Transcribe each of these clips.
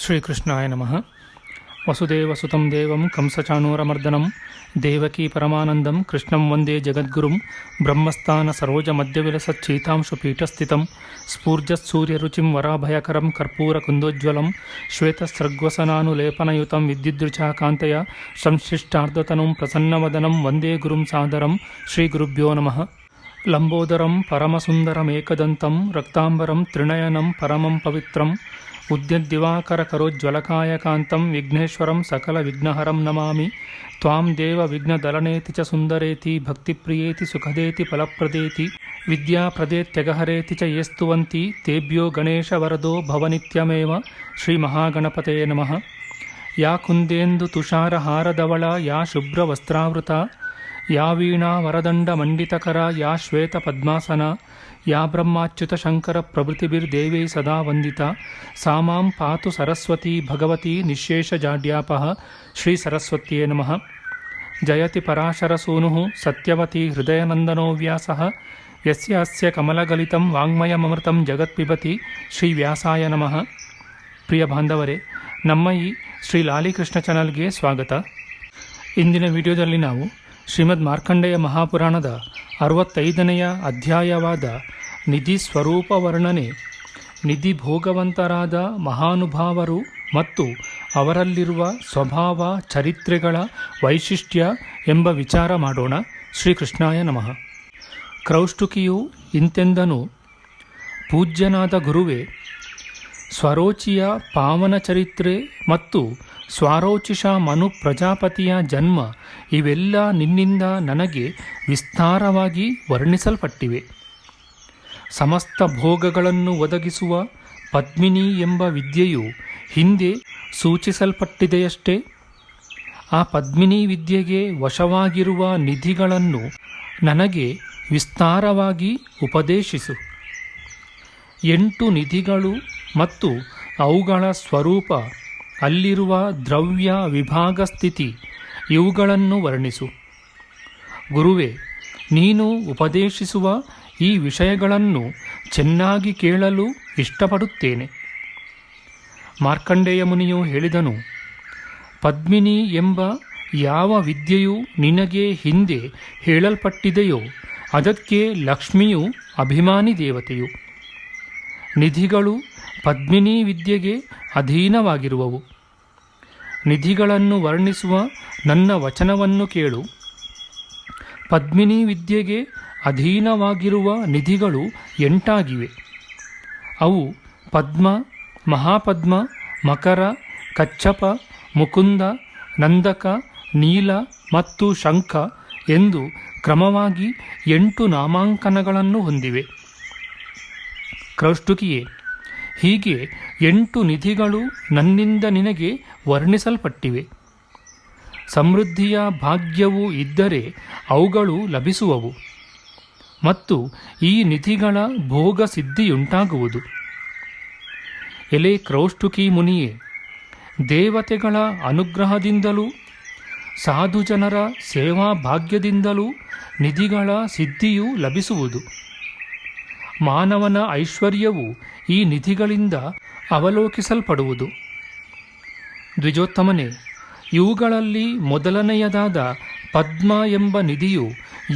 ಶ್ರೀಕೃಷ್ಣಾಯ ನಮಃ. ವಸುದೇವಸುತಂ ದೇವಂ ಕಂಸಚಾಣೂರಮರ್ದನಂ ದೇವಕೀ ಪರಮಾನಂದಂ ಕೃಷ್ಣಂ ವಂದೇ ಜಗದ್ಗುರುಂ ಬ್ರಹ್ಮಸ್ಥಾನ ಸರೋಜಮಧ್ಯವಿಲಸಚ್ಚೀತಾಂಶುಪೀಠಸ್ಥಿತಂ ಸ್ಫೂರ್ಜತ್ಸೂರ್ಯರುಚಿಂ ವರಾಭಯಕರಂ ಕರ್ಪೂರಕುಂದೋಜ್ವಲಂ ಶ್ವೇತಸ್ರಗ್ವಸನಾನುಲೇಪನಯುತಂ ವಿದ್ಯುದ್ರುಚಾಕಾಂತಯ ಸಂಶಿಷ್ಟಾರ್ಧತನುಂ ಪ್ರಸನ್ನವದನಂ ವಂದೇ ಗುರುಂ ಸಾದರಂ. ಶ್ರೀಗುರುಭ್ಯೋ ನಮಃ. ಲಂಬೋದರಂ ಪರಮಸುಂದರಮೇಕದಂತಂ ರಕ್ತಾಂಬರಂ ತ್ರಿನಯನಂ ಪರಮಂ ಪವಿತ್ರಂ ಉದ್ಯದ್ದಿವಾಕರಕರೋಜ್ವಲಕಾಯಕಾಂತಂ ವಿಘ್ನೇಶ್ವರಂ ಸಕಲವಿಘ್ನಹರಂ ನಮಾಮಿ. ತ್ವಾಂ ದೇವ ವಿಘ್ನದಲನೇತಿ ಚ ಸುಂದರೇತಿ ಭಕ್ತಿಪ್ರಿಯೇತಿ ಸುಖದೇತಿ ಫಲಪ್ರದೇತಿ ವಿದ್ಯಾಪ್ರದೇತ್ಯಗಹರೇತಿ ಚ ಯೇ ಸ್ತುವಂತಿ ತೇಭ್ಯೋ ಗಣೇಶವರದೋ ಭವನಿತ್ಯಮೇವ. ಶ್ರೀಮಹಾಗಣಪತಯೇ ನಮಃ. ಯಾ ಕುಂದೇಂದು ತುಷಾರಹಾರಧವಳ ಯಾ ಶುಭ್ರವಸ್ತ್ರಾವೃತ ಯಾ ವೀಣಾ ವರದಂಡಮಂಡಿತಕರ ಯಾ ಶ್ವೇತಪದ್ಮಾಸನ ಯಾ ಬ್ರಹ್ಮಾಚ್ಯುತ ಶಂಕರ ಪ್ರಭೃತಿಭಿರ್ದೇವೈ ಸದಾ ವಂದಿತಾ ಸಾ ಮಾಂ ಪಾತು ಸರಸ್ವತೀ ಭಗವತಿ ನಿಶೇಷಜಾಡ್ಯಾಪಃ. ಶ್ರೀ ಸರಸ್ವತ್ಯೇ ನಮಃ. ಜಯತಿ ಪರಾಶರಸೂನುಃ ಸತ್ಯವತಿ ಹೃದಯನಂದನೋ ವ್ಯಾಸಃ ಯಸ್ಯ ಅಸ್ಯ ಕಮಲಗಲಿತಂ ವಾङ्ಮಯಮೃತಂ ಜಗತ್ಪಿಬತಿ. ಶ್ರೀ ವ್ಯಾಸಾಯ ನಮಃ. ಪ್ರಿಯ ಬಾಂಧವರೇ, ನಮ್ಮ ಈ ಶ್ರೀ ಲಾಲಿಕೃಷ್ಣ ಚಾನಲ್ಗೆ ಸ್ವಾಗತ. ಇಂದಿನ ವಿಡಿಯೋದಲ್ಲಿ ನಾವು ಶ್ರೀಮದ್ ಮಾರ್ಕಂಡೇಯ ಮಹಾಪುರಾಣದ 65ನೆಯ ಅಧ್ಯಾಯವಾದ ನಿಧಿ ಸ್ವರೂಪ ವರ್ಣನೆ, ನಿಧಿ ಭೋಗವಂತರಾದ ಮಹಾನುಭಾವರು ಮತ್ತು ಅವರಲ್ಲಿರುವ ಸ್ವಭಾವ ಚರಿತ್ರೆಗಳ ವೈಶಿಷ್ಟ್ಯ ಎಂಬ ವಿಚಾರ ಮಾಡೋಣ. ಶ್ರೀಕೃಷ್ಣಾಯ ನಮಃ. ಕ್ರೌಷ್ಟುಕಿಯು ಇಂತೆಂದನು: ಪೂಜ್ಯನಾದ ಗುರುವೇ, ಸ್ವರೋಚಿಯ ಪಾವನ ಚರಿತ್ರೆ ಮತ್ತು ಸ್ವಾರೋಚಿಷ ಮನು ಪ್ರಜಾಪತಿಯ ಜನ್ಮ ಇವೆಲ್ಲ ನಿನ್ನಿಂದ ನನಗೆ ವಿಸ್ತಾರವಾಗಿ ವರ್ಣಿಸಲ್ಪಟ್ಟಿವೆ. ಸಮಸ್ತ ಭೋಗಗಳನ್ನು ಒದಗಿಸುವ ಪದ್ಮಿನಿ ಎಂಬ ವಿದ್ಯೆಯು ಹಿಂದೆ ಸೂಚಿಸಲ್ಪಟ್ಟಿದೆಯಷ್ಟೇ. ಆ ಪದ್ಮಿನಿ ವಿದ್ಯೆಗೆ ವಶವಾಗಿರುವ ನಿಧಿಗಳನ್ನು ನನಗೆ ವಿಸ್ತಾರವಾಗಿ ಉಪದೇಶಿಸು. 8 ನಿಧಿಗಳು ಮತ್ತು ಅವುಗಳ ಸ್ವರೂಪ, ಅಲ್ಲಿರುವ ದ್ರವ್ಯ ವಿಭಾಗ ಸ್ಥಿತಿ ಇವುಗಳನ್ನು ವರ್ಣಿಸು. ಗುರುವೇ, ನೀನು ಉಪದೇಶಿಸುವ ಈ ವಿಷಯಗಳನ್ನು ಚೆನ್ನಾಗಿ ಕೇಳಲು ಇಷ್ಟಪಡುತ್ತೇನೆ. ಮಾರ್ಕಂಡೇಯ ಮುನಿಯು ಹೇಳಿದನು: ಪದ್ಮಿನಿ ಎಂಬ ಯಾವ ವಿದ್ಯೆಯು ನಿನಗೆ ಹಿಂದೆ ಹೇಳಲ್ಪಟ್ಟಿದೆಯೋ ಅದಕ್ಕೆ ಲಕ್ಷ್ಮಿಯು ಅಭಿಮಾನಿ ದೇವತೆಯು. ನಿಧಿಗಳು ಪದ್ಮಿನಿ ವಿದ್ಯೆಗೆ ಅಧೀನವಾಗಿರುವವು. ನಿಧಿಗಳನ್ನು ವರ್ಣಿಸುವ ನನ್ನ ವಚನವನ್ನು ಕೇಳು. ಪದ್ಮಿನಿ ವಿದ್ಯೆಗೆ ಅಧೀನವಾಗಿರುವ ನಿಧಿಗಳು 8 ಅವು ಪದ್ಮ, ಮಹಾಪದ್ಮ, ಮಕರ, ಕಚ್ಚಪ, ಮುಕುಂದ, ನಂದಕ, ನೀಲ ಮತ್ತು ಶಂಖ ಎಂದು ಕ್ರಮವಾಗಿ 8 ನಾಮಾಂಕನಗಳನ್ನು ಹೊಂದಿವೆ. ಕ್ರೌಷ್ಟುಕಿಯೇ, ಹೀಗೆ 8 ನಿಧಿಗಳು ನನ್ನಿಂದ ನಿನಗೆ ವರ್ಣಿಸಲ್ಪಟ್ಟಿವೆ. ಸಮೃದ್ಧಿಯ ಭಾಗ್ಯವು ಇದ್ದರೆ ಅವುಗಳು ಲಭಿಸುವವು ಮತ್ತು ಈ ನಿಧಿಗಳ ಭೋಗ ಸಿದ್ಧಿಯುಂಟಾಗುವುದು. ಎಲೆ ಕ್ರೌಷ್ಟುಕಿ ಮುನಿಯೇ, ದೇವತೆಗಳ ಅನುಗ್ರಹದಿಂದಲೂ ಸಾಧುಜನರ ಸೇವಾ ಭಾಗ್ಯದಿಂದಲೂ ನಿಧಿಗಳ ಸಿದ್ಧಿಯು ಲಭಿಸುವುದು. ಮಾನವನ ಐಶ್ವರ್ಯವು ಈ ನಿಧಿಗಳಿಂದ ಅವಲೋಕಿಸಲ್ಪಡುವುದು. ದ್ವಿಜೋತ್ತಮನೇ, ಇವುಗಳಲ್ಲಿ ಮೊದಲನೆಯದಾದ ಪದ್ಮ ಎಂಬ ನಿಧಿಯು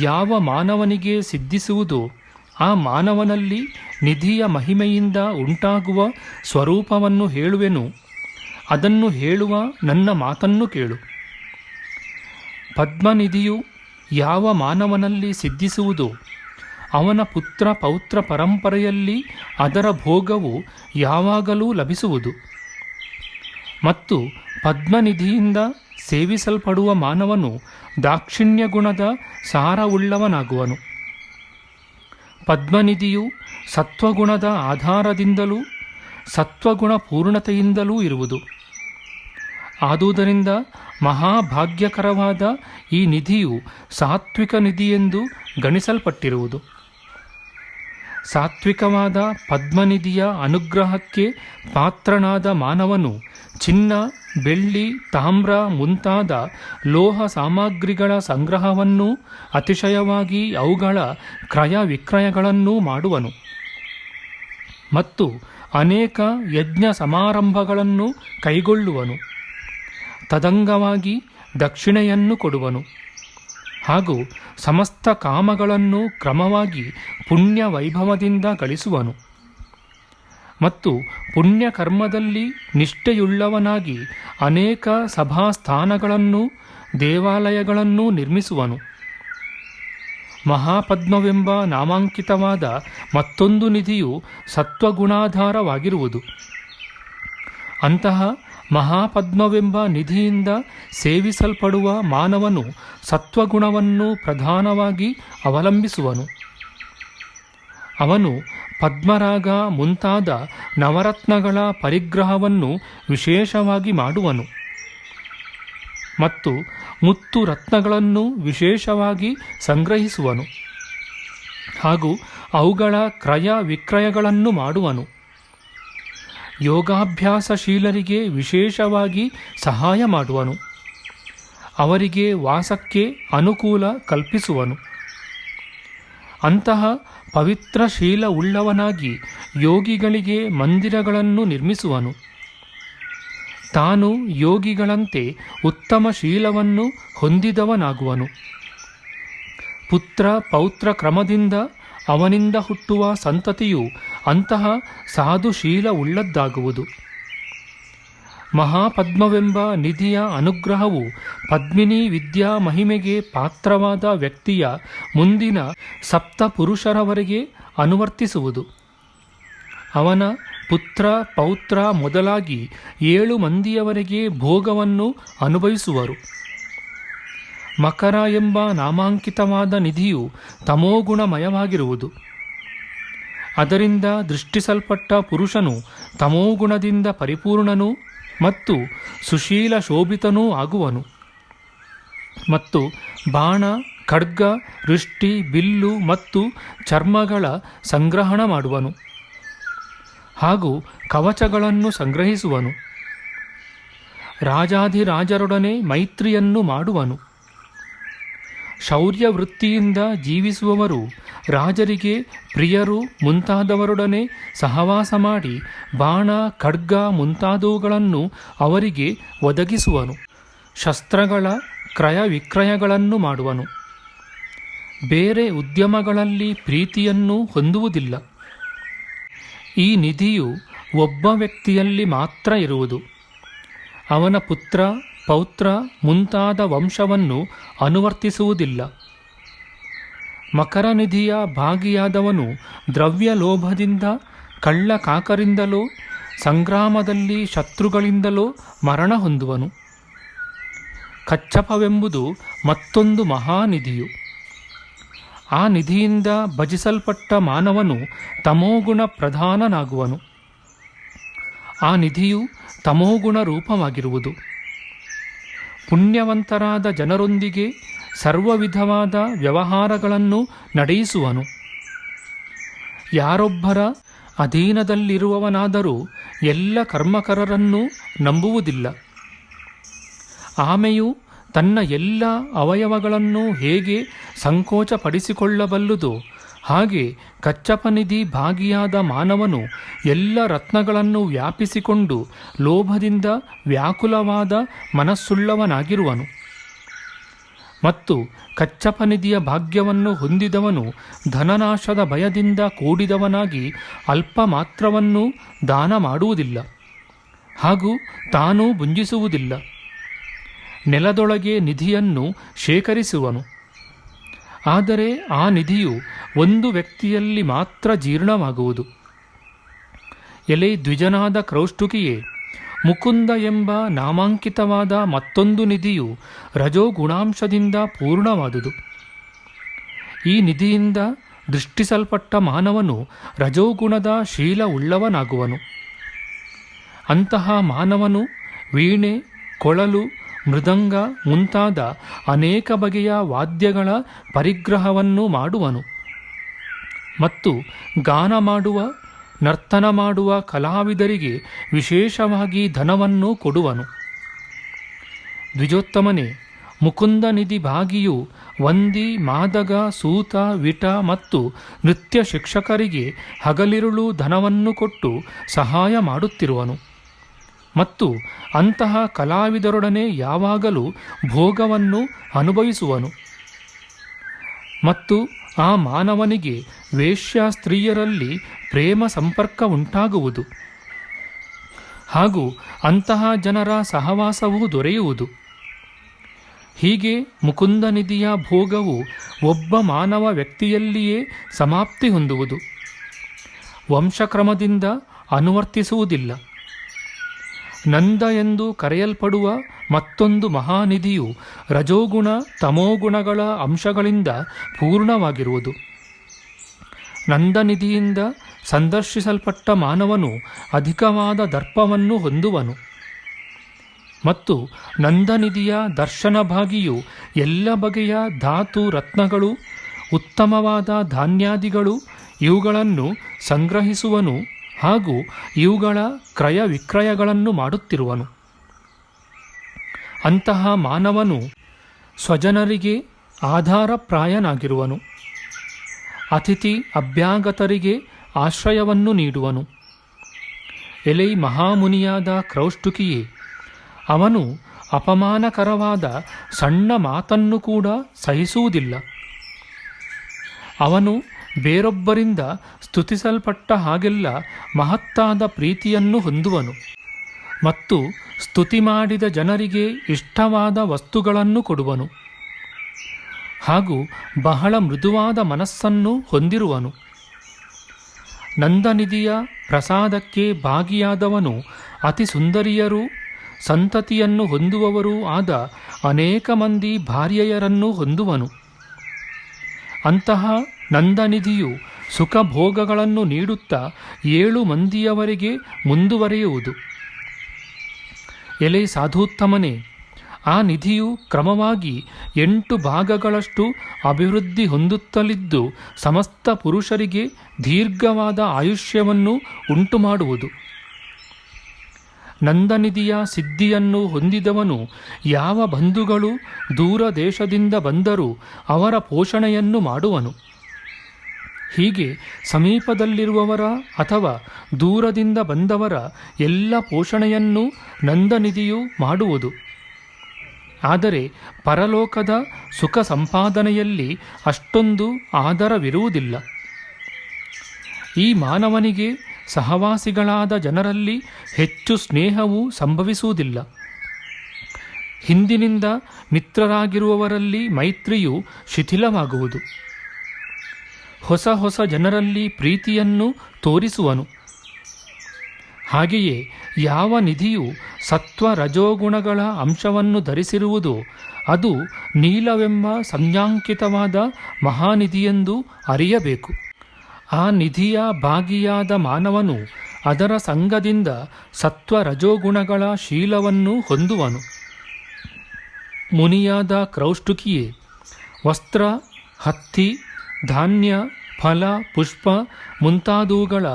ಯಾವ ಮಾನವನಿಗೆ ಸಿದ್ಧಿಸುವುದೋ ಆ ಮಾನವನಲ್ಲಿ ನಿಧಿಯ ಮಹಿಮೆಯಿಂದ ಉಂಟಾಗುವ ಸ್ವರೂಪವನ್ನು ಹೇಳುವೆನು. ಅದನ್ನು ಹೇಳುವ ನನ್ನ ಮಾತನ್ನು ಕೇಳು. ಪದ್ಮನಿಧಿಯು ಯಾವ ಮಾನವನಲ್ಲಿ ಸಿದ್ಧಿಸುವುದೋ ಅವನ ಪುತ್ರ ಪೌತ್ರ ಪರಂಪರೆಯಲ್ಲಿ ಅದರ ಭೋಗವು ಯಾವಾಗಲೂ ಲಭಿಸುವುದು ಮತ್ತು ಪದ್ಮನಿಧಿಯಿಂದ ಸೇವಿಸಲ್ಪಡುವ ಮಾನವನು ದಾಕ್ಷಿಣ್ಯ ಗುಣದ ಸಾರವುಳ್ಳವನಾಗುವನು. ಪದ್ಮನಿಧಿಯು ಸತ್ವಗುಣದ ಆಧಾರದಿಂದಲೂ ಸತ್ವಗುಣ ಪೂರ್ಣತೆಯಿಂದಲೂ ಇರುವುದು. ಆದುದರಿಂದ ಮಹಾಭಾಗ್ಯಕರವಾದ ಈ ನಿಧಿಯು ಸಾತ್ವಿಕ ನಿಧಿಯೆಂದು ಗಣಿಸಲ್ಪಟ್ಟಿರುವುದು. ಸಾತ್ವಿಕವಾದ ಪದ್ಮನಿಧಿಯ ಅನುಗ್ರಹಕ್ಕೆ ಪಾತ್ರನಾದ ಮಾನವನು ಚಿನ್ನ, ಬೆಳ್ಳಿ, ತಾಮ್ರ ಮುಂತಾದ ಲೋಹ ಸಾಮಗ್ರಿಗಳ ಸಂಗ್ರಹವನ್ನೂ ಅತಿಶಯವಾಗಿ ಅವುಗಳ ಕ್ರಯ ವಿಕ್ರಯಗಳನ್ನೂ ಮಾಡುವನು ಮತ್ತು ಅನೇಕ ಯಜ್ಞ ಸಮಾರಂಭಗಳನ್ನು ಕೈಗೊಳ್ಳುವನು. ತದಂಗವಾಗಿ ದಕ್ಷಿಣೆಯನ್ನು ಕೊಡುವನು ಹಾಗೂ ಸಮಸ್ತ ಕಾಮಗಳನ್ನು ಕ್ರಮವಾಗಿ ಪುಣ್ಯ ವೈಭವದಿಂದ ಗಳಿಸುವನು. ಮತ್ತು ಪುಣ್ಯಕರ್ಮದಲ್ಲಿ ನಿಷ್ಠೆಯುಳ್ಳವನಾಗಿ ಅನೇಕ ಸಭಾಸ್ಥಾನಗಳನ್ನು ದೇವಾಲಯಗಳನ್ನು ನಿರ್ಮಿಸುವನು. ಮಹಾಪದ್ಮವೆಂಬ ನಾಮಾಂಕಿತವಾದ ಮತ್ತೊಂದು ನಿಧಿಯು ಸತ್ವಗುಣಾಧಾರವಾಗಿರುವುದು. ಅಂತಹ ಮಹಾಪದ್ಮವೆಂಬ ನಿಧಿಯಿಂದ ಸೇವಿಸಲ್ಪಡುವ ಮಾನವನು ಸತ್ವಗುಣವನ್ನು ಪ್ರಧಾನವಾಗಿ ಅವಲಂಬಿಸುವನು. ಅವನು ಪದ್ಮರಾಗ ಮುಂತಾದ ನವರತ್ನಗಳ ಪರಿಗ್ರಹವನ್ನು ವಿಶೇಷವಾಗಿ ಮಾಡುವನು ಮತ್ತು ಮುತ್ತು ರತ್ನಗಳನ್ನು ವಿಶೇಷವಾಗಿ ಸಂಗ್ರಹಿಸುವನು ಹಾಗೂ ಅವುಗಳ ಕ್ರಯ ವಿಕ್ರಯಗಳನ್ನು ಮಾಡುವನು. ಯೋಗಾಭ್ಯಾಸಶೀಲರಿಗೆ ವಿಶೇಷವಾಗಿ ಸಹಾಯ ಮಾಡುವನು. ಅವರಿಗೆ ವಾಸಕ್ಕೆ ಅನುಕೂಲ ಕಲ್ಪಿಸುವನು. ಅಂತಹ ಪವಿತ್ರ ಶೀಲವುಳ್ಳವನಾಗಿ ಯೋಗಿಗಳಿಗೆ ಮಂದಿರಗಳನ್ನು ನಿರ್ಮಿಸುವನು. ತಾನು ಯೋಗಿಗಳಂತೆ ಉತ್ತಮ ಶೀಲವನ್ನು ಹೊಂದಿದವನಾಗುವನು. ಪುತ್ರ ಪೌತ್ರ ಕ್ರಮದಿಂದ ಅವನಿಂದ ಹುಟ್ಟುವ ಸಂತತಿಯು ಅಂತಹ ಸಾಧುಶೀಲವುಳ್ಳದ್ದಾಗುವುದು. ಮಹಾಪದ್ಮವೆಂಬ ನಿಧಿಯ ಅನುಗ್ರಹವು ಪದ್ಮಿನಿ ವಿದ್ಯಾ ಮಹಿಮೆಗೆ ಪಾತ್ರವಾದ ವ್ಯಕ್ತಿಯ ಮುಂದಿನ ಸಪ್ತಪುರುಷರವರೆಗೆ ಅನುವರ್ತಿಸುವುದು. ಅವನ ಪುತ್ರ ಪೌತ್ರ ಮೊದಲಾಗಿ 7 ಮಂದಿಯವರೆಗೆ ಭೋಗವನ್ನು ಅನುಭವಿಸುವರು. ಮಕರ ಎಂಬ ನಾಮಾಂಕಿತವಾದ ನಿಧಿಯು ತಮೋಗುಣಮಯವಾಗಿರುವುದು. ಅದರಿಂದ ದೃಷ್ಟಿಸಲ್ಪಟ್ಟ ಪುರುಷನು ತಮೋಗುಣದಿಂದ ಪರಿಪೂರ್ಣನೂ ಮತ್ತು ಸುಶೀಲ ಶೋಭಿತನೂ ಆಗುವನು. ಮತ್ತು ಬಾಣ, ಖಡ್ಗ, ವೃಷ್ಟಿ, ಬಿಲ್ಲು ಮತ್ತು ಚರ್ಮಗಳ ಸಂಗ್ರಹಣ ಮಾಡುವನು ಹಾಗೂ ಕವಚಗಳನ್ನು ಸಂಗ್ರಹಿಸುವನು. ರಾಜಾಧಿರಾಜರೊಡನೆ ಮೈತ್ರಿಯನ್ನು ಮಾಡುವನು. ಶೌರ್ಯ ವೃತ್ತಿಯಿಂದ ಜೀವಿಸುವವರು ರಾಜರಿಗೆ ಪ್ರಿಯರು ಮುಂತಾದವರೊಡನೆ ಸಹವಾಸ ಮಾಡಿ ಬಾಣ, ಖಡ್ಗ ಮುಂತಾದವುಗಳನ್ನು ಅವರಿಗೆ ಒದಗಿಸುವನು. ಶಸ್ತ್ರಗಳ ಕ್ರಯ ವಿಕ್ರಯಗಳನ್ನು ಮಾಡುವನು. ಬೇರೆ ಉದ್ಯಮಗಳಲ್ಲಿ ಪ್ರೀತಿಯನ್ನು ಹೊಂದುವುದಿಲ್ಲ. ಈ ನಿಧಿಯು ಒಬ್ಬ ವ್ಯಕ್ತಿಯಲ್ಲಿ ಮಾತ್ರ ಇರುವುದು. ಅವನ ಪುತ್ರ ಪೌತ್ರ ಮುಂತಾದ ವಂಶವನ್ನು ಅನುವರ್ತಿಸುವುದಿಲ್ಲ. ಮಕರ ನಿಧಿಯ ಭಾಗಿಯಾದವನು ದ್ರವ್ಯ ಲೋಭದಿಂದ, ಕಳ್ಳ ಕಾಕರಿಂದಲೋ, ಸಂಗ್ರಾಮದಲ್ಲಿ ಶತ್ರುಗಳಿಂದಲೋ ಮರಣ ಹೊಂದುವನು. ಕಚ್ಚಪವೆಂಬುದು ಮತ್ತೊಂದು ಮಹಾನಿಧಿಯು. ಆ ನಿಧಿಯಿಂದ ಭಜಿಸಲ್ಪಟ್ಟ ಮಾನವನು ತಮೋಗುಣ ಪ್ರಧಾನನಾಗುವನು. ಆ ನಿಧಿಯು ತಮೋಗುಣ ರೂಪವಾಗಿರುವುದು. ಪುಣ್ಯವಂತರಾದ ಜನರೊಂದಿಗೆ ಸರ್ವ ವಿಧವಾದ ವ್ಯವಹಾರಗಳನ್ನು ನಡೆಯಿಸುವನು. ಯಾರೊಬ್ಬರ ಅಧೀನದಲ್ಲಿರುವವನಾದರೂ ಎಲ್ಲ ಕರ್ಮಕರರನ್ನೂ ನಂಬುವುದಿಲ್ಲ. ಆಮೆಯು ತನ್ನ ಎಲ್ಲ ಅವಯವಗಳನ್ನು ಹೇಗೆ ಸಂಕೋಚಪಡಿಸಿಕೊಳ್ಳಬಲ್ಲುದೋ ಹಾಗೆ ಕಚ್ಚಪನಿಧಿ ಭಾಗಿಯಾದ ಮಾನವನು ಎಲ್ಲ ರತ್ನಗಳನ್ನು ವ್ಯಾಪಿಸಿಕೊಂಡು ಲೋಭದಿಂದ ವ್ಯಾಕುಲವಾದ ಮನಸ್ಸುಳ್ಳವನಾಗಿರುವನು. ಮತ್ತು ಕಚ್ಚಪನಿಧಿಯ ಭಾಗ್ಯವನ್ನು ಹೊಂದಿದವನು ಧನನಾಶದ ಭಯದಿಂದ ಕೂಡಿದವನಾಗಿ ಅಲ್ಪ ಮಾತ್ರವನ್ನೂ ದಾನ ಮಾಡುವುದಿಲ್ಲ ಹಾಗೂ ತಾನೂ ಭುಂಜಿಸುವುದಿಲ್ಲ. ನೆಲದೊಳಗೆ ನಿಧಿಯನ್ನು ಶೇಖರಿಸುವನು. ಆದರೆ ಆ ನಿಧಿಯು ಒಂದು ವ್ಯಕ್ತಿಯಲ್ಲಿ ಮಾತ್ರ ಜೀರ್ಣವಾಗುವುದು. ಎಲೆ ದ್ವಿಜನಾದ ಕ್ರೌಷ್ಟುಕಿಯೇ, ಮುಕುಂದ ಎಂಬ ನಾಮಾಂಕಿತವಾದ ಮತ್ತೊಂದು ನಿಧಿಯು ರಜೋಗುಣಾಂಶದಿಂದ ಪೂರ್ಣವಾದುದು. ಈ ನಿಧಿಯಿಂದ ದೃಷ್ಟಿಸಲ್ಪಟ್ಟ ಮಾನವನು ರಜೋಗುಣದ ಶೀಲವುಳ್ಳವನಾಗುವನು. ಅಂತಹ ಮಾನವನು ವೀಣೆ, ಕೊಳಲು, ಮೃದಂಗ ಮುಂತಾದ ಅನೇಕ ಬಗೆಯ ವಾದ್ಯಗಳ ಪರಿಗ್ರಹವನ್ನು ಮಾಡುವನು ಮತ್ತು ಗಾನ ಮಾಡುವ, ನರ್ತನ ಮಾಡುವ ಕಲಾವಿದರಿಗೆ ವಿಶೇಷವಾಗಿ ಧನವನ್ನು ಕೊಡುವನು. ದ್ವಿಜೋತ್ತಮನೇ, ಮುಕುಂದ ನಿಧಿ ಭಾಗಿಯು ವಂದಿ, ಮಾದಗ, ಸೂತ, ವಿಟ ಮತ್ತು ನೃತ್ಯ ಶಿಕ್ಷಕರಿಗೆ ಹಗಲಿರುಳು ಧನವನ್ನು ಕೊಟ್ಟು ಸಹಾಯ ಮಾಡುತ್ತಿರುವನು ಮತ್ತು ಅಂತಹ ಕಲಾವಿದರೊಡನೆ ಯಾವಾಗಲೂ ಭೋಗವನ್ನು ಅನುಭವಿಸುವನು. ಮತ್ತು ಆ ಮಾನವನಿಗೆ ವೇಶ್ಯ ಸ್ತ್ರೀಯರಲ್ಲಿ ಪ್ರೇಮ ಸಂಪರ್ಕ ಉಂಟಾಗುವುದು ಹಾಗೂ ಅಂತಹ ಜನರ ಸಹವಾಸವೂ ದೊರೆಯುವುದು. ಹೀಗೆ ಮುಕುಂದನಿಧಿಯ ಭೋಗವು ಒಬ್ಬ ಮಾನವ ವ್ಯಕ್ತಿಯಲ್ಲಿಯೇ ಸಮಾಪ್ತಿ ಹೊಂದುವುದು, ವಂಶಕ್ರಮದಿಂದ ಅನುವರ್ತಿಸುವುದಿಲ್ಲ. ನಂದ ಎಂದು ಕರೆಯಲ್ಪಡುವ ಮತ್ತೊಂದು ಮಹಾನಿಧಿಯು ರಜೋಗುಣ ತಮೋಗುಣಗಳ ಅಂಶಗಳಿಂದ ಪೂರ್ಣವಾಗಿರುವುದು. ನಂದನಿಧಿಯಿಂದ ಸಂದರ್ಶಿಸಲ್ಪಟ್ಟ ಮಾನವನು ಅಧಿಕವಾದ ದರ್ಪವನ್ನು ಹೊಂದುವನು ಮತ್ತು ನಂದನಿಧಿಯ ದರ್ಶನಭಾಗಿಯು ಎಲ್ಲ ಬಗೆಯ ಧಾತು ರತ್ನಗಳು, ಉತ್ತಮವಾದ ಧಾನ್ಯಾದಿಗಳು ಇವುಗಳನ್ನು ಸಂಗ್ರಹಿಸುವನು ಹಾಗೂ ಇವುಗಳ ಕ್ರಯ ವಿಕ್ರಯಗಳನ್ನು ಮಾಡುತ್ತಿರುವನು. ಅಂತಹ ಮಾನವನು ಸ್ವಜನರಿಗೆ ಆಧಾರಪ್ರಾಯನಾಗಿರುವನು, ಅತಿಥಿ ಅಭ್ಯಾಗತರಿಗೆ ಆಶ್ರಯವನ್ನು ನೀಡುವನು. ಎಲೈ ಮಹಾಮುನಿಯಾದ ಕ್ರೌಷ್ಟುಕಿಯೇ, ಅವನು ಅಪಮಾನಕರವಾದ ಸಣ್ಣ ಮಾತನ್ನು ಕೂಡ ಸಹಿಸುವುದಿಲ್ಲ. ಅವನು ಬೇರೊಬ್ಬರಿಂದ ಸ್ತುತಿಸಲ್ಪಟ್ಟ ಹಾಗೆಲ್ಲ ಮಹತ್ತಾದ ಪ್ರೀತಿಯನ್ನು ಹೊಂದುವನು ಮತ್ತು ಸ್ತುತಿ ಮಾಡಿದ ಜನರಿಗೆ ಇಷ್ಟವಾದ ವಸ್ತುಗಳನ್ನು ಕೊಡುವನು ಹಾಗೂ ಬಹಳ ಮೃದುವಾದ ಮನಸ್ಸನ್ನು ಹೊಂದಿರುವನು. ನಂದನಿಧಿಯ ಪ್ರಸಾದಕ್ಕೆ ಭಾಗಿಯಾದವನು ಅತಿ ಸುಂದರಿಯರೂ ಸಂತತಿಯನ್ನು ಹೊಂದುವವರೂ ಆದ ಅನೇಕ ಮಂದಿ ಭಾರ್ಯೆಯರನ್ನು ಹೊಂದುವನು. ಅಂತಹ ನಂದನಿಧಿಯು ಸುಖಭೋಗಗಳನ್ನು ನೀಡುತ್ತಾ 7 ಮಂದಿಯವರೆಗೆ ಮುಂದುವರೆಯುವುದು. ಎಲೆ ಸಾಧುತ್ತಮನೇ, ಆ ನಿಧಿಯು ಕ್ರಮವಾಗಿ 8 ಭಾಗಗಳಷ್ಟು ಅಭಿವೃದ್ಧಿ ಹೊಂದುತ್ತಲಿದ್ದು ಸಮಸ್ತ ಪುರುಷರಿಗೆ ದೀರ್ಘವಾದ ಆಯುಷ್ಯವನ್ನು ಉಂಟುಮಾಡುವುದು. ನಂದನಿಧಿಯ ಸಿದ್ಧಿಯನ್ನು ಹೊಂದಿದವನು ಯಾವ ಬಂಧುಗಳು ದೂರ ದೇಶದಿಂದ ಬಂದರೂ ಅವರ ಪೋಷಣೆಯನ್ನು ಮಾಡುವನು. ಹೀಗೆ ಸಮೀಪದಲ್ಲಿರುವವರ ಅಥವಾ ದೂರದಿಂದ ಬಂದವರ ಎಲ್ಲ ಪೋಷಣೆಯನ್ನು ನಂದನಿಧಿಯು ಮಾಡುವುದು. ಆದರೆ ಪರಲೋಕದ ಸುಖ ಸಂಪಾದನೆಯಲ್ಲಿ ಅಷ್ಟೊಂದು ಆದರವಿರುವುದಿಲ್ಲ. ಈ ಮಾನವನಿಗೆ ಸಹವಾಸಿಗಳಾದ ಜನರಲ್ಲಿ ಹೆಚ್ಚು ಸ್ನೇಹವು ಸಂಭವಿಸುವುದಿಲ್ಲ. ಹಿಂದಿನಿಂದ ಮಿತ್ರರಾಗಿರುವವರಲ್ಲಿ ಮೈತ್ರಿಯು ಶಿಥಿಲವಾಗುವುದು. ಹೊಸ ಹೊಸ ಜನರಲ್ಲಿ ಪ್ರೀತಿಯನ್ನು ತೋರಿಸುವನು. ಹಾಗೆಯೇ ಯಾವ ನಿಧಿಯು ಸತ್ವ ರಜೋಗುಣಗಳ ಅಂಶವನ್ನು ಧರಿಸಿರುವುದೋ ಅದು ನೀಲವೆಂಬ ಸಂಜ್ಞಾಂಕಿತವಾದ ಮಹಾನಿಧಿಯೆಂದು ಅರಿಯಬೇಕು. ಆ ನಿಧಿಯ ಭಾಗಿಯಾದ ಮಾನವನು ಅದರ ಸಂಗದಿಂದ ಸತ್ವ ರಜೋಗುಣಗಳ ಶೀಲವನ್ನು ಹೊಂದುವನು. ಮುನಿಯಾದ ಕ್ರೌಷ್ಟುಕಿಯೇ, ವಸ್ತ್ರ, ಹತ್ತಿ, ಧಾನ್ಯ, ಫಲ, ಪುಷ್ಪ ಮುಂತಾದವುಗಳ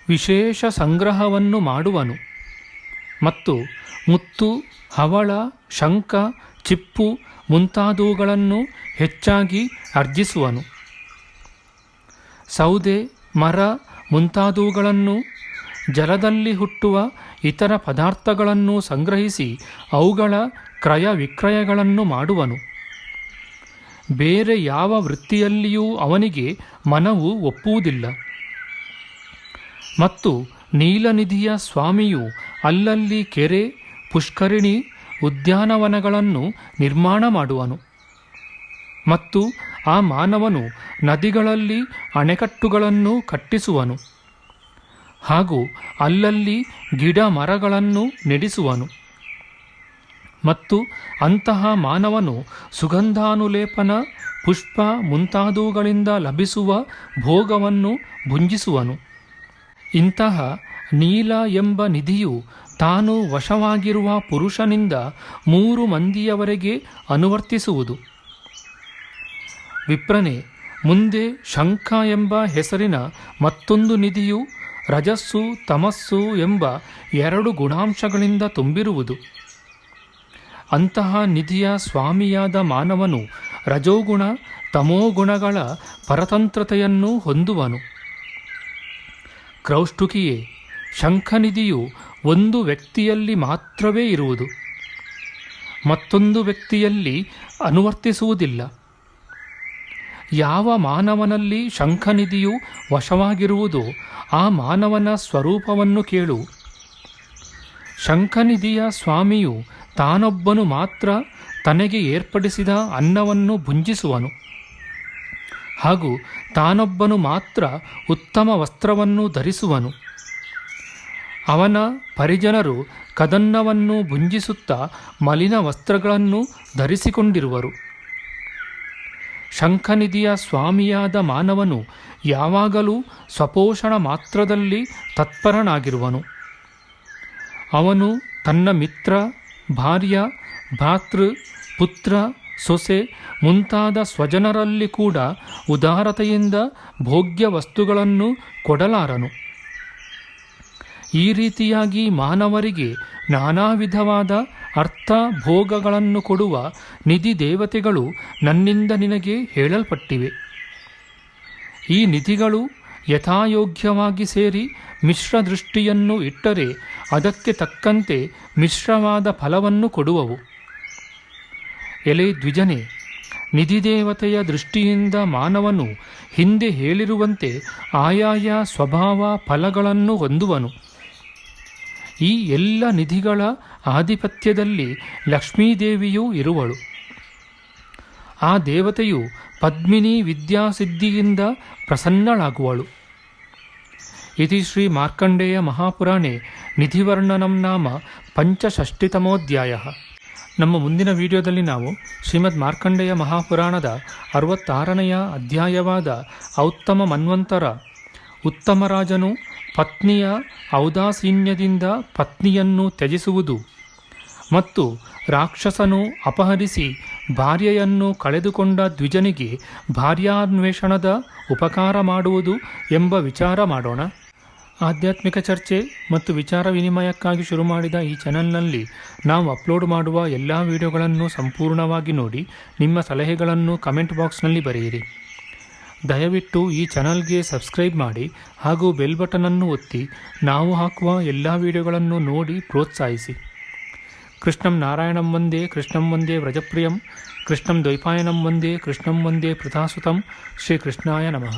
ವಿಶೇಷ ಸಂಗ್ರಹವನ್ನು ಮಾಡುವನು ಮತ್ತು ಮುತ್ತು, ಹವಳ, ಶಂಖ, ಚಿಪ್ಪು ಮುಂತಾದವುಗಳನ್ನು ಹೆಚ್ಚಾಗಿ ಅರ್ಜಿಸುವನು. ಸೌದೆ, ಮರ ಮುಂತಾದವುಗಳನ್ನು, ಜಲದಲ್ಲಿ ಹುಟ್ಟುವ ಇತರ ಪದಾರ್ಥಗಳನ್ನು ಸಂಗ್ರಹಿಸಿ ಅವುಗಳ ಕ್ರಯ ವಿಕ್ರಯಗಳನ್ನು ಮಾಡುವನು. ಬೇರೆ ಯಾವ ವೃತ್ತಿಯಲ್ಲಿಯೂ ಅವನಿಗೆ ಮನವು ಒಪ್ಪುವುದಿಲ್ಲ. ಮತ್ತು ನೀಲನಿಧಿಯ ಸ್ವಾಮಿಯು ಅಲ್ಲಲ್ಲಿ ಕೆರೆ, ಪುಷ್ಕರಿಣಿ, ಉದ್ಯಾನವನಗಳನ್ನು ನಿರ್ಮಾಣ ಮಾಡುವನು. ಮತ್ತು ಆ ಮಾನವನು ನದಿಗಳಲ್ಲಿ ಅಣೆಕಟ್ಟುಗಳನ್ನು ಕಟ್ಟಿಸುವನು ಹಾಗೂ ಅಲ್ಲಲ್ಲಿ ಗಿಡ ಮರಗಳನ್ನು ನೆಡಿಸುವನು. ಮತ್ತು ಅಂತಹ ಮಾನವನು ಸುಗಂಧಾನುಲೇಪನ, ಪುಷ್ಪ ಮುಂತಾದವುಗಳಿಂದ ಲಭಿಸುವ ಭೋಗವನ್ನು ಭುಂಜಿಸುವನು. ಇಂತಹ ನೀಲ ಎಂಬ ನಿಧಿಯು ತಾನು ವಶವಾಗಿರುವ ಪುರುಷನಿಂದ 3 ಮಂದಿಯವರೆಗೆ ಅನುವರ್ತಿಸುವುದು. ವಿಪ್ರನೇ, ಮುಂದೆ ಶಂಖ ಎಂಬ ಹೆಸರಿನ ಮತ್ತೊಂದು ನಿಧಿಯು ರಜಸ್ಸು ತಮಸ್ಸು ಎಂಬ 2 ಗುಣಾಂಶಗಳಿಂದ ತುಂಬಿರುವುದು. ಅಂತಹ ನಿಧಿಯ ಸ್ವಾಮಿಯಾದ ಮಾನವನು ರಜೋಗುಣ ತಮೋಗುಣಗಳ ಪರತಂತ್ರತೆಯನ್ನು ಹೊಂದುವನು. ಕ್ರೌಷ್ಟುಕಿಯೇ, ಶಂಖನಿಧಿಯು ಒಂದು ವ್ಯಕ್ತಿಯಲ್ಲಿ ಮಾತ್ರವೇ ಇರುವುದು, ಮತ್ತೊಂದು ವ್ಯಕ್ತಿಯಲ್ಲಿ ಅನುವರ್ತಿಸುವುದಿಲ್ಲ. ಯಾವ ಮಾನವನಲ್ಲಿ ಶಂಖನಿಧಿಯು ವಶವಾಗಿರುವುದೋ ಆ ಮಾನವನ ಸ್ವರೂಪವನ್ನು ಕೇಳು. ಶಂಖನಿಧಿಯ ಸ್ವಾಮಿಯು ತಾನೊಬ್ಬನು ಮಾತ್ರ ತನಗೆ ಏರ್ಪಡಿಸಿದ ಅನ್ನವನ್ನು ಭುಂಜಿಸುವನು, ಹಾಗೂ ತಾನೊಬ್ಬನು ಮಾತ್ರ ಉತ್ತಮ ವಸ್ತ್ರವನ್ನು ಧರಿಸುವನು. ಅವನ ಪರಿಜನರು ಕದನ್ನವನ್ನು ಭುಂಜಿಸುತ್ತಾ ಮಲಿನ ವಸ್ತ್ರಗಳನ್ನು ಧರಿಸಿಕೊಂಡಿರುವರು. ಶಂಖನಿಧಿಯ ಸ್ವಾಮಿಯಾದ ಮಾನವನು ಯಾವಾಗಲೂ ಸ್ವಪೋಷಣ ಮಾತ್ರದಲ್ಲಿ ತತ್ಪರನಾಗಿರುವನು. ಅವನು ತನ್ನ ಮಿತ್ರ, ಭಾರ್ಯ, ಭ್ರಾತೃ, ಪುತ್ರ, ಸೊಸೆ ಮುಂತಾದ ಸ್ವಜನರಲ್ಲಿ ಕೂಡ ಉದಾರತೆಯಿಂದ ಭೋಗ್ಯ ವಸ್ತುಗಳನ್ನು ಕೊಡಲಾರನು. ಈ ರೀತಿಯಾಗಿ ಮಾನವರಿಗೆ ನಾನಾ ವಿಧವಾದ ಅರ್ಥ ಭೋಗಗಳನ್ನು ಕೊಡುವ ನಿಧಿ ದೇವತೆಗಳು ನನ್ನಿಂದ ನಿನಗೆ ಹೇಳಲ್ಪಟ್ಟಿವೆ. ಈ ನಿಧಿಗಳು ಯಥಾಯೋಗ್ಯವಾಗಿ ಸೇರಿ ಮಿಶ್ರ ದೃಷ್ಟಿಯನ್ನು ಇಟ್ಟರೆ ಅದಕ್ಕೆ ತಕ್ಕಂತೆ ಮಿಶ್ರವಾದ ಫಲವನ್ನು ಕೊಡುವವು. ಎಲೆ ದ್ವಿಜನೆ, ನಿಧಿದೇವತೆಯ ದೃಷ್ಟಿಯಿಂದ ಮಾನವನು ಹಿಂದೆ ಹೇಳಿರುವಂತೆ ಆಯಾಯ ಸ್ವಭಾವ ಫಲಗಳನ್ನು ಹೊಂದುವನು. ಈ ಎಲ್ಲ ನಿಧಿಗಳ ಆಧಿಪತ್ಯದಲ್ಲಿ ಲಕ್ಷ್ಮೀದೇವಿಯೂ ಇರುವಳು. ಆ ದೇವತೆಯು ಪದ್ಮಿನಿ ವಿದ್ಯಾಸಿದ್ಧಿಯಿಂದ ಪ್ರಸನ್ನಳಾಗುವಳು. ಇತಿ ಶ್ರೀ ಮಾರ್ಕಂಡೇಯ ಮಹಾಪುರಾಣೆ ನಿಧಿವರ್ಣನಂ ನಾಮ ಪಂಚಷಷ್ಟಿತಮೋಧ್ಯಾಯ. ನಮ್ಮ ಮುಂದಿನ ವಿಡಿಯೋದಲ್ಲಿ ನಾವು ಶ್ರೀಮದ್ ಮಾರ್ಕಂಡೇಯ ಮಹಾಪುರಾಣದ 66ನೆಯ ಅಧ್ಯಾಯವಾದ ಔತ್ತಮ ಮನ್ವಂತರ ಉತ್ತಮರಾಜನು ಪತ್ನಿಯ ಔದಾಸೀನ್ಯದಿಂದ ಪತ್ನಿಯನ್ನು ತ್ಯಜಿಸುವುದು ಮತ್ತು ರಾಕ್ಷಸನು ಅಪಹರಿಸಿ ಭಾರ್ಯೆಯನ್ನು ಕಳೆದುಕೊಂಡ ದ್ವಿಜನಿಗೆ ಭಾರ್ಯಾನ್ವೇಷಣದ ಉಪಕಾರ ಮಾಡುವುದು ಎಂಬ ವಿಚಾರ ಮಾಡೋಣ. ಆಧ್ಯಾತ್ಮಿಕ ಚರ್ಚೆ ಮತ್ತು ವಿಚಾರ ವಿನಿಮಯಕ್ಕಾಗಿ ಶುರು ಮಾಡಿದ ಈ ಚಾನಲ್ನಲ್ಲಿ ನಾವು ಅಪ್ಲೋಡ್ ಮಾಡುವ ಎಲ್ಲ ವಿಡಿಯೋಗಳನ್ನು ಸಂಪೂರ್ಣವಾಗಿ ನೋಡಿ ನಿಮ್ಮ ಸಲಹೆಗಳನ್ನು ಕಮೆಂಟ್ ಬಾಕ್ಸ್ನಲ್ಲಿ ಬರೆಯಿರಿ. ದಯವಿಟ್ಟು ಈ ಚಾನಲ್ಗೆ ಸಬ್ಸ್ಕ್ರೈಬ್ ಮಾಡಿ ಹಾಗೂ ಬೆಲ್ ಬಟನನ್ನು ಒತ್ತಿ ನಾವು ಹಾಕುವ ಎಲ್ಲ ವಿಡಿಯೋಗಳನ್ನು ನೋಡಿ ಪ್ರೋತ್ಸಾಹಿಸಿ. ಕೃಷ್ಣಂ ನಾರಾಯಣಂ ವಂದೇ ಕೃಷ್ಣಂ ವಂದೇ ವ್ರಜಪ್ರಿಯಂ ಕೃಷ್ಣಂ ದ್ವೈಪಾಯನಂ ವಂದೇ ಕೃಷ್ಣಂ ವಂದೇ ಪೃಥಾಸುತಂ. ಶ್ರೀ ಕೃಷ್ಣಾಯ ನಮಃ.